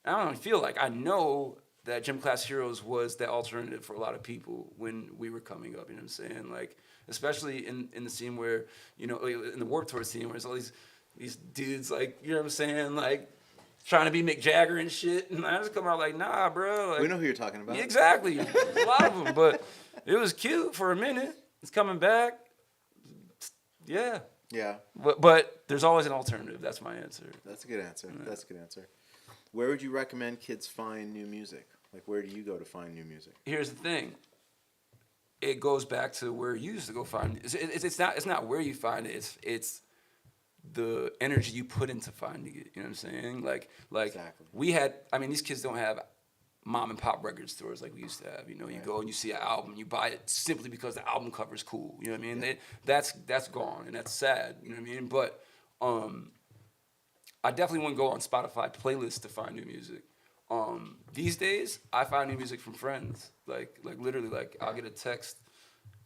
I know that Gym Class Heroes was the alternative for a lot of people when we were coming up. You know what I'm saying? Like, especially in the scene where, in the Warped Tour scene where there's all these dudes, like, you know what I'm saying? Like, trying to be Mick Jagger and shit. And I just come out like, nah, bro. Like, We know who you're talking about. yeah, exactly. A lot of them. But it was cute for a minute. It's coming back. Yeah. Yeah. But there's always an alternative. That's my answer. That's a good answer. That's a good answer. Where would you recommend kids find new music? Like, where do you go to find new music? Here's the thing. It goes back to where you used to go find it. It's not where you find it. It's the energy you put into finding it. You know what I'm saying? Like Exactly. these kids don't have mom and pop record stores like we used to have. You go and you see an album, you buy it simply because the album cover is cool. You know what I mean? That's gone, and that's sad. You know what I mean? But I definitely wouldn't go on Spotify playlists to find new music. These days, I find new music from friends. Like literally, like I'll get a text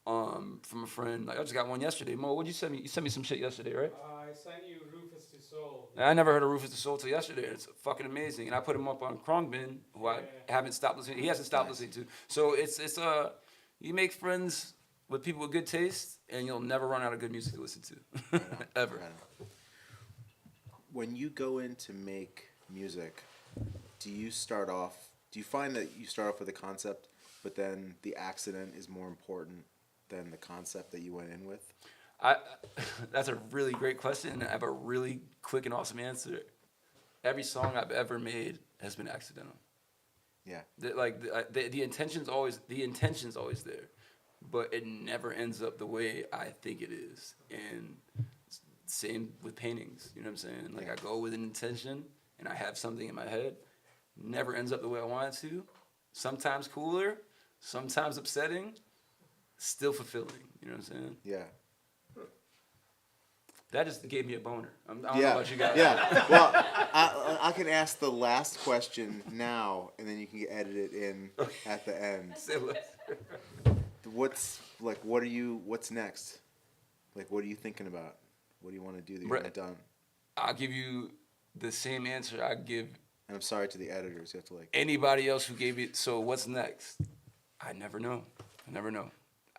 from a friend. Like I just got one yesterday. Mo, what'd you send me? You sent me some shit yesterday, right? I sent you Rufus to Soul. I never heard of Rufus the Soul till yesterday. It's fucking amazing, and I put him up on Krongbin, who I haven't stopped listening. He hasn't stopped listening to. So it's you make friends with people with good taste, and you'll never run out of good music to listen to, ever. Right on. When you go in to make music, do you find that you start off with a concept, but then the accident is more important than the concept that you went in with? That's a really great question, and I have a really quick and awesome answer. Every song I've ever made has been accidental. Yeah. The intention's always there, but it never ends up the way I think it is. And same with paintings. You know what I'm saying? Like I go with an intention, and I have something in my head. Never ends up the way I want it to. Sometimes cooler, sometimes upsetting, still fulfilling. You know what I'm saying? Yeah. That just gave me a boner. I don't know about you guys. Yeah. Well, I can ask the last question now, and then you can edit it in at the end. What's next? Like, what are you thinking about? What do you want to do that you haven't done? I'll give you the same answer I give And I'm sorry to the editors. You have to anybody else who gave it. So what's next? I never know.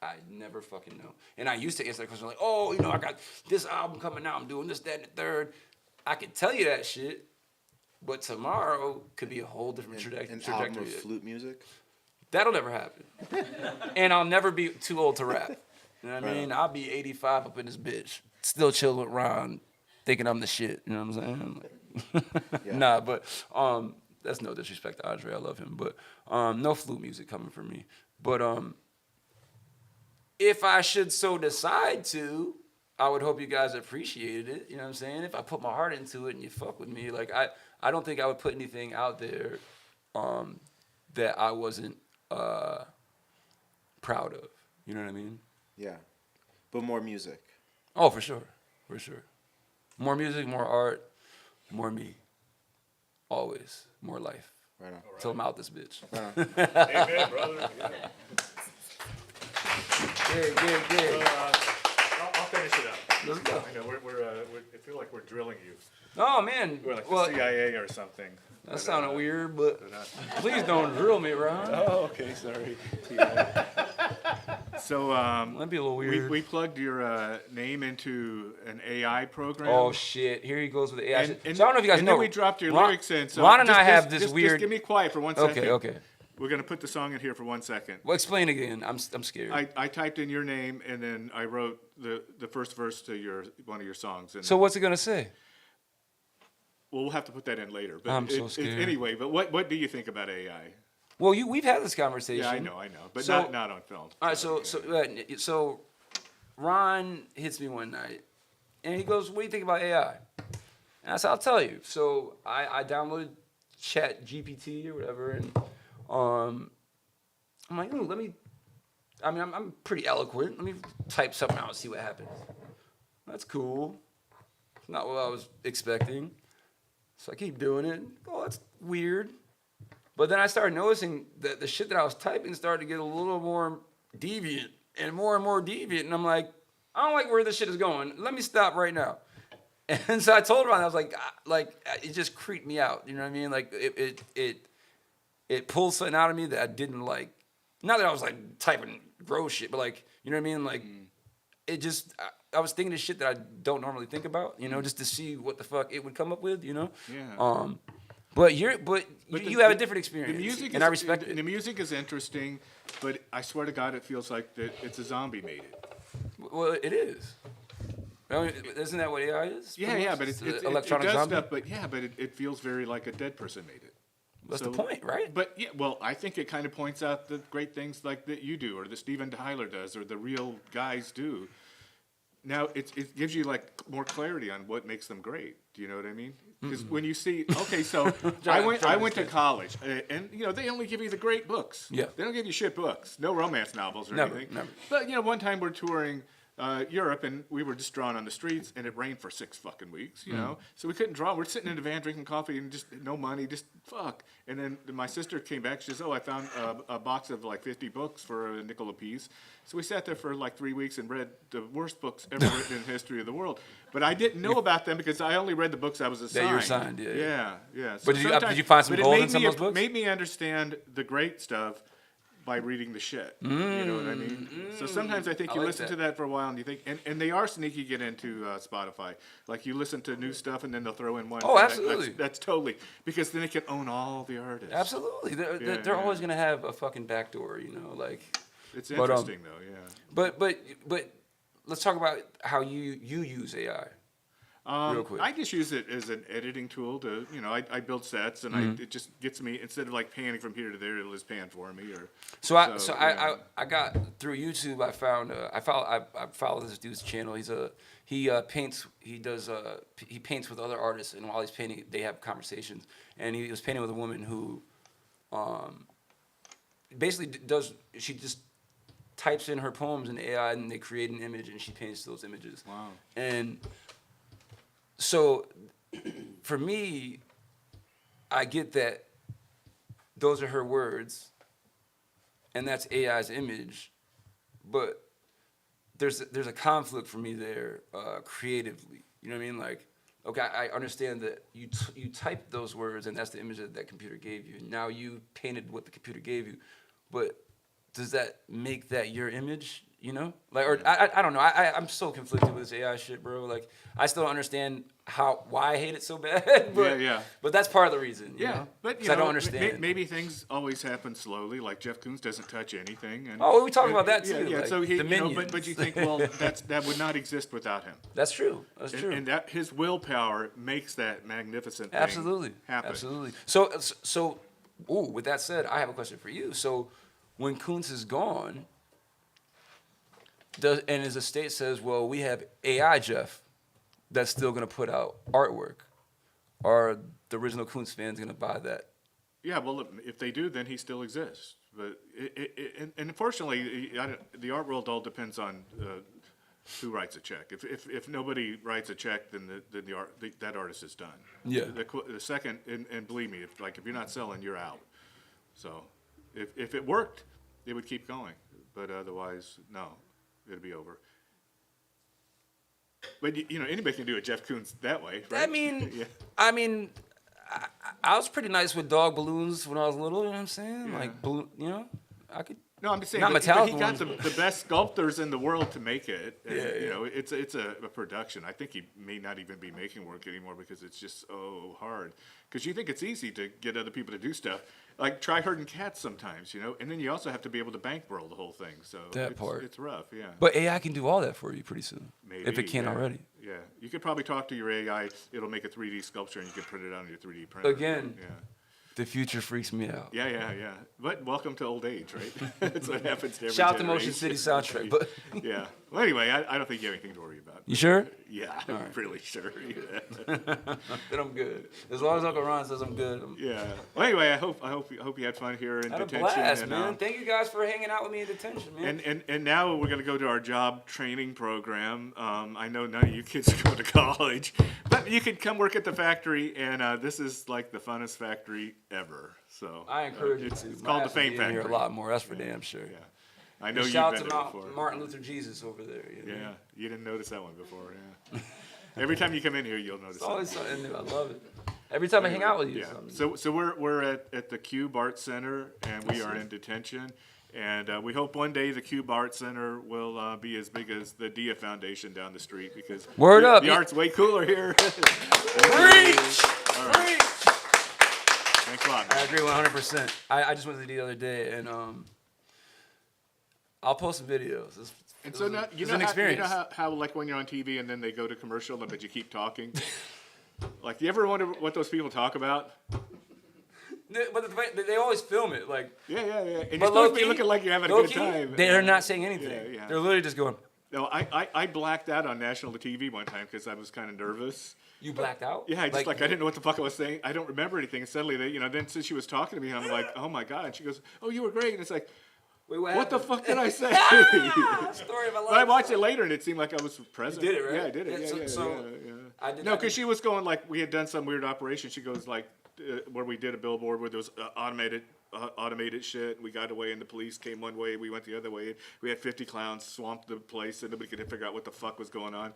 I never fucking know. And I used to answer that question like, oh, you know, I got this album coming out. I'm doing this, that, and the third. I could tell you that shit, but tomorrow could be a whole different An trajectory. album of flute music. That'll never happen. And I'll never be too old to rap. You know what I Right mean? on. I'll be 85 up in this bitch, still chilling with Ron, thinking I'm the shit. You know what I'm saying? Yeah. Nah, but that's no disrespect to Andre. I love him, but no flute music coming from me. But if I should so decide to, I would hope you guys appreciated it. You know what I'm saying? If I put my heart into it and you fuck with me, like I don't think I would put anything out there that I wasn't proud of. You know what I mean? Yeah, but more music. Oh, for sure. For sure. More music, more art, more me. Always. More life. Right on. Till I'm out this bitch. Amen, brother. Yeah. Good. I'll finish it up. Let's go. I know I feel like we're drilling you. Oh, man. We're like Well, the CIA or something. that sounded weird, but please don't drill me, Ron. Oh, okay, sorry. So That'd be a little weird. we plugged your name into an AI program. Oh, shit. Here he goes with the AI. And So I don't know if you guys and know. then we dropped your Ron- lyrics in. So Ron and I just- have this just weird. Just give me quiet for 1 second. Okay. We're gonna put the song in here for 1 second. Well, explain again. I'm scared. I typed in your name and then I wrote the first verse to one of your songs. And So what's it gonna say? well, we'll have to put that in later. But I'm so scared. Anyway, but what do you think about AI? Well, we've had this conversation. Yeah, I know, but So- not on film. All right, so Ron hits me one night, and he goes, "What do you think about AI?" And I said, "I'll tell you." So I downloaded Chat GPT or whatever, and I'm like, "Ooh, let me." I mean, I'm pretty eloquent. Let me type something out and see what happens. That's cool. It's not what I was expecting. So I keep doing it. Oh, that's weird. But then I started noticing that the shit that I was typing started to get a little more deviant and more deviant. And I'm like, I don't like where this shit is going. Let me stop right now. And so I told Ron, I was like, it just creeped me out. You know what I mean? Like it pulled something out of me that I didn't like. Not that I was like typing gross shit, but like, you know what I mean? Like it just, I was thinking of shit that I don't normally think about, you know, just to see what the fuck it would come up with, you know? Yeah. But you have a different experience, The music and I respect The it. music is interesting, but I swear to God, it feels like that it's a zombie made it. Well, it is. I mean, isn't that what AI is? Yeah, pretty yeah, much? but It's it an electronic does zombie. stuff. But yeah, but it feels very like a dead person made it. That's So- the point, right? But yeah, well, I think it kind of points out the great things like that you do, or that Steven Tyler does, or the real guys do. Now it gives you like more clarity on what makes them great. Do you know what I mean? Because when you see, okay, so I went to college, and you know they only give you the great books. Yeah. They don't give you shit books, no romance novels or Never, anything. never. But you know, one time we're touring Europe, and we were just drawing on the streets, and it rained for 6 fucking weeks, you know? So we couldn't draw. We're sitting in a van drinking coffee and just no money, just fuck. And then my sister came back. She says, oh, I found a box of like 50 books for a nickel a piece. So we sat there for like 3 weeks and read the worst books ever written in the history of the world. But I didn't know about them because I only read the books I was assigned. you were assigned, yeah. Yeah. But did you sometimes- find some but it gold made in some me of those books? Made me understand the great stuff by reading the shit. You know what I mean? So sometimes I think I you like listen that. to that for a while and you think, and they are sneaky get into Spotify. Like you listen to new stuff and then they'll throw in one. Oh, and absolutely. That's totally, because then they can own all the artists. Absolutely. They're always going to have a fucking backdoor, you know, like. It's But, interesting though, yeah. But let's talk about how you use AI. Real quick. I just use it as an editing tool to, you know, I build sets and Mm-hmm. it just gets me, instead of like panning from here to there, it'll just pan for me or. I got through YouTube. I found I follow this dude's channel. He paints with other artists, and while he's painting, they have conversations. And he was painting with a woman who, basically she just types in her poems in AI, and they create an image, and she paints those images. Wow. And so, for me, I get that those are her words, and that's AI's image, but there's a conflict for me there creatively. You know what I mean? Like, okay, I understand that you typed those words, and that's the image that computer gave you. Now you painted what the computer gave you, but does that make that your image? You know, like, or I don't know. I'm so conflicted with this AI shit, bro. Like, I still don't understand why I hate it so bad. But, Yeah. But that's part of the reason. You Yeah, know? but 'Cause I don't understand. Maybe things always happen slowly. Like Jeff Koons doesn't touch anything. And, Oh, we talked about that too. Yeah, like, so he, the minions. but you think, well, that would not exist without him. That's true. That's true. And that his willpower makes that magnificent thing Absolutely. happen. Absolutely. So, with that said, I have a question for you. So, when Kuntz is gone, and his estate says, well, we have AI Jeff that's still going to put out artwork, are the original Kuntz fans going to buy that? Yeah, well, if they do, then he still exists. But and unfortunately, the art world all depends on who writes a check. If nobody writes a check, then that artist is done. Yeah. The second, and believe me, if you're not selling, you're out. So if it worked, it would keep going. But otherwise, no, it'd be over. But anybody can do a Jeff Koons that way, right? Yeah. I mean, I was pretty nice with dog balloons when I was little. You know what I'm saying? Yeah. Like I could. No, I'm just saying. Not But metallic he got ones. the best sculptors in the world to make it. And, Yeah. It's a production. I think he may not even be making work anymore because it's just so hard. Because you think it's easy to get other people to do stuff. Like try herding cats sometimes, and then you also have to be able to bankroll the whole thing. So it's rough, yeah. But AI can do all that for you pretty soon, Maybe, if it can't yeah. already. Yeah, you could probably talk to your AI. It'll make a 3D sculpture and you can print it out on your 3D printer. Again. Yeah. The future freaks me out. Yeah. But welcome to old age, right? That's what happens to every Shout out to Motion generation. City soundtrack. But Yeah. Well, anyway, I don't think you have anything to worry about. you sure? Yeah, I'm really sure. Then I'm good. As long as Uncle Ron says I'm good. Yeah. Well, anyway, I hope you had fun here in I had a detention. blast, and, man. Thank you guys for hanging out with me in detention, man. And now we're going to go to our job training program. I know none of you kids are going to college, but you could come work at the factory, and this is like the funnest factory ever. So I encourage you it's to. called My the ass will be Fame in Factory. here a lot more. That's for damn sure. Yeah. I know And you've shout been out there to before. Martin Luther Jesus over there. You know? Yeah, you didn't notice that one before. Yeah. Every time you come in here, you'll notice. It's always something. something new. I love it. Every time I hang out with you. Yeah. something. So we're at the Cube Art Center, and we are in detention. And we hope one day the Cube Art Center will be as big as the Dia Foundation down the street because Word up. the art's way cooler here. Preach! All right. Preach! Thanks a lot. I agree 100%. I just went to the other day, and I'll post some videos. And so now it's an experience. You know how like when you're on TV and then they go to commercial, but you keep talking. Like, do you ever wonder what those people talk about? But they always film it, like. Yeah. And you're But supposed to be low-key- looking like you're having a good time. They're not saying anything. Yeah. They're literally just going. No, I blacked out on national TV one time because I was kind of nervous. You blacked out? Yeah, I didn't know what the fuck I was saying. I don't remember anything. And suddenly, then since she was talking to me, I'm like, oh my God. And she goes, oh, you were great. And it's like, Wait, what the fuck did I say? Story of my life. But I watched it later and it seemed like I was present. You did it, right? Yeah, I did it. Yeah, Yeah, so yeah. I did No, not- because she was going like, we had done some weird operation. She goes like, where we did a billboard where there was automated shit. We got away and the police came one way. We went the other way. We had 50 clowns swamped the place and nobody could figure out what the fuck was going on.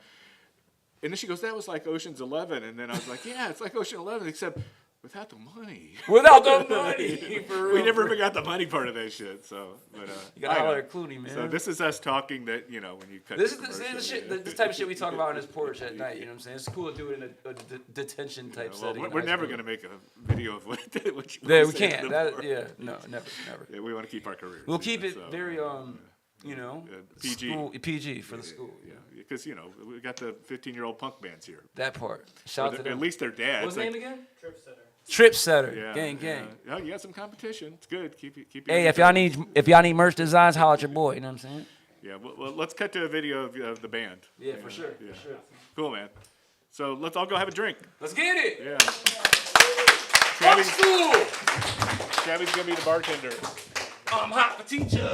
And then she goes, that was like Ocean's 11. And then I was like, yeah, it's like Ocean 11, except without the money. Without the money, for real. We never got the money part of that shit. So, but You gotta holler at Clooney, man. So this is us talking that when you cut. This the is commercial, the shit. yeah. This type of shit we talk about on his porch at night. You know what I'm saying? It's cool to do it in a detention type Well, setting. we're in never high going school. to make a video of what you. Yeah, we said can't. before. No, never. Yeah, we want to keep our careers. We'll keep it so, very PG. school, PG for the school. Yeah, because we got the 15-year-old punk bands here. That part. Shout out to At them. least their dads. What's his name again? Trip Center. Trip Setter. Yeah, Gang, gang. Yeah, you got some competition. It's good. Keep it. Hey, if y'all need merch designs, holla at your boy. You know what I'm saying? Yeah, well, let's cut to a video of the band. Yeah, for sure. Yeah. For sure. Cool, man. So let's all go have a drink. Let's get it. Yeah. Fuck school. Travis gonna be the bartender. I'm hot for teacher.